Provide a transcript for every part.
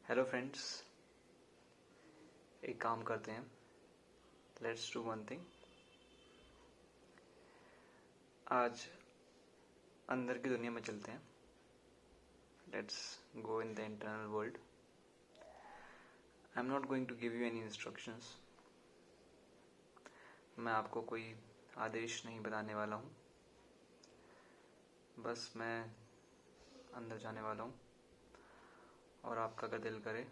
Hello friends, एक काम करते हैं। Let's do one thing. आज अंदर की दुनिया में चलते हैं। Let's go in the internal world. I am not going to give you any instructions. मैं आपको कोई आदेश नहीं बताने वाला हूँ। बस मैं अंदर जाने वाला हूँ और आपका अगर दिल करे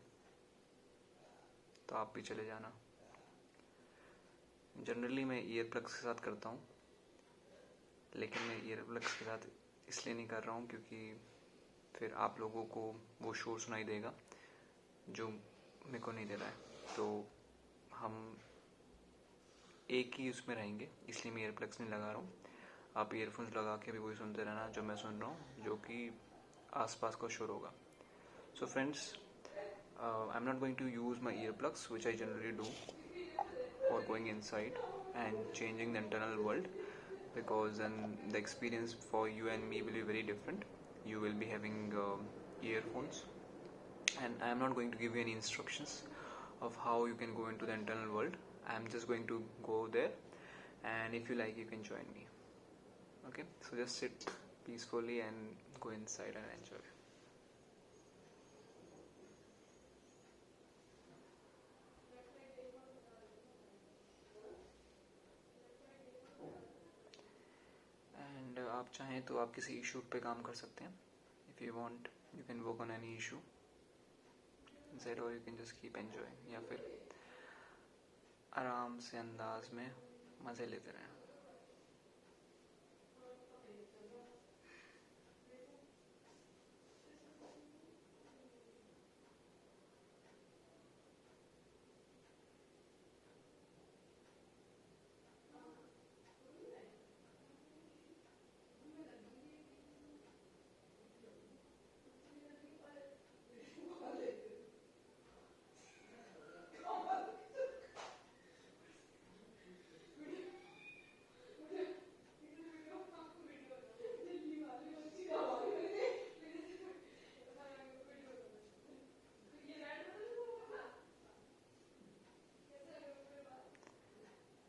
तो आप भी चले जाना। जनरली मैं ईयर प्लग्स के साथ करता हूँ, लेकिन मैं ईयर प्लग्स के साथ इसलिए नहीं कर रहा हूँ क्योंकि फिर आप लोगों को वो शोर सुनाई देगा जो मेरे को नहीं दे रहा है। तो हम एक ही उसमें रहेंगे, इसलिए मैं ईयर प्लग्स नहीं लगा रहा हूँ। आप ईयरफोन्स लगा के भी वही सुनते रहना जो मैं सुन रहा हूँ, जो कि आसपास का शोर होगा। So friends, I am not going to use my ear plugs which I generally do for going inside and changing the internal world, because then the experience for you and me will be very different. You will be having earphones and I am not going to give you any instructions of how you can go into the internal world. I am just going to go there, and if you like you can join me. Okay, so just sit peacefully and go inside and enjoy. And आप चाहें तो आप किसी issue पे काम कर सकते हैं। If you want you can work on any issue inside, or you can just keep enjoying, या फिर आराम से अंदाज में मज़े लेते रहें।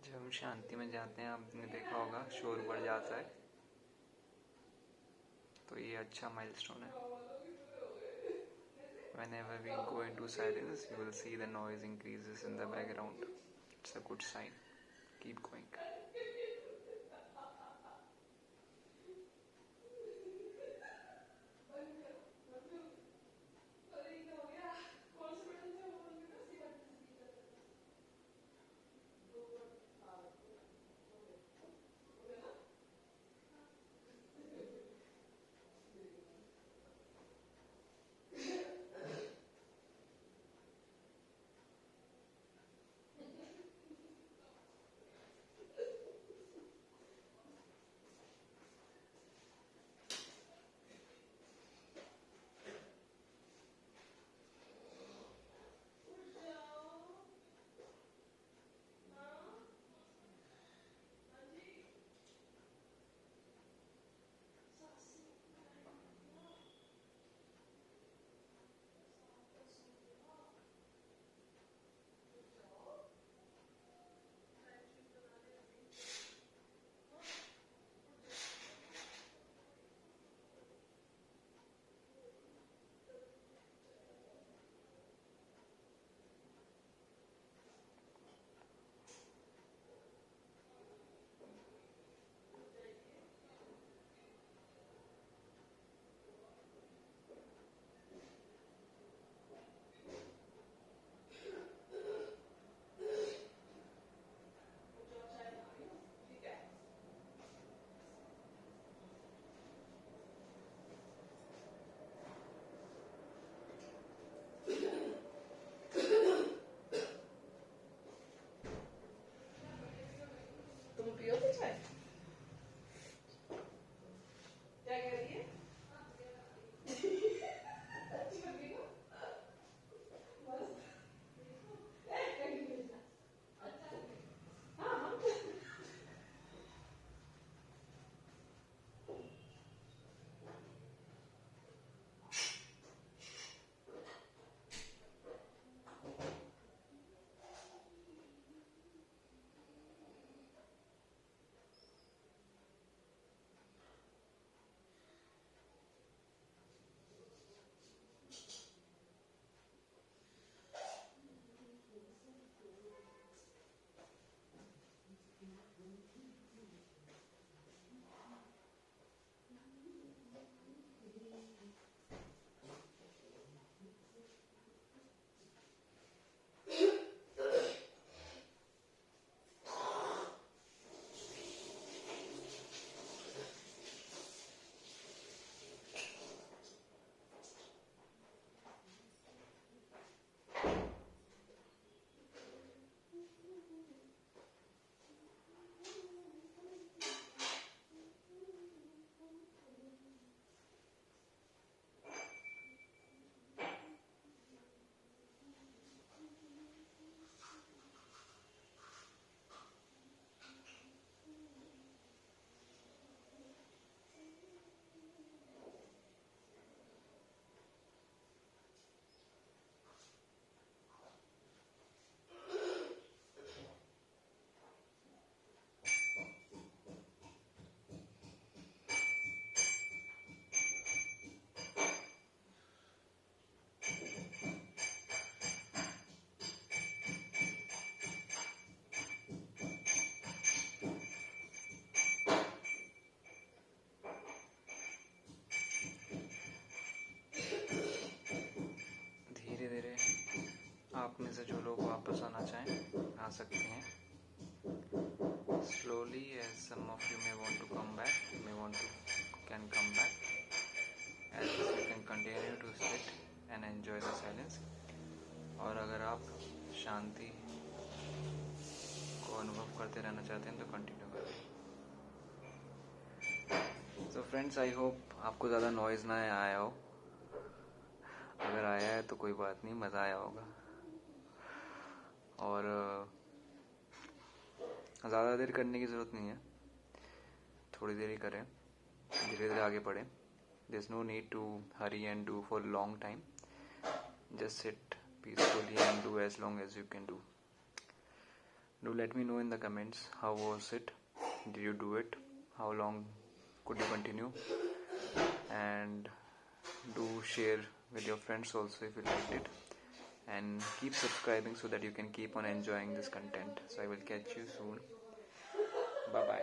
जब हम शांति में जाते हैं, आपने देखा होगा शोर बढ़ जाता है, तो ये अच्छा माइलस्टोन है। Whenever we go into silence, you will see the noise increases in the background. It's a good sign. Keep going. आप में से जो लोग वापस आना चाहें आ सकते हैं slowly, as some of you may want to come back, can come back, as you can continue to sit and enjoy the silence. और अगर आप शांति को अनुभव करते रहना चाहते हैं तो कंटिन्यू करें. तो फ्रेंड्स, आई होप आपको ज़्यादा नॉइज़ ना आया हो. अगर आया है तो कोई बात नहीं, मज़ा आया होगा. और ज़्यादा देर करने की ज़रूरत नहीं है, थोड़ी देर ही करें, धीरे धीरे आगे बढ़ें. There is no need to hurry and do for long time. Just sit peacefully and do as long as you can do. Do let me know in the comments, how was it? Did you do it? How long could you continue? And do share with your friends also if you liked it. And keep subscribing so that you can keep on enjoying this content. So I will catch you soon. Bye bye.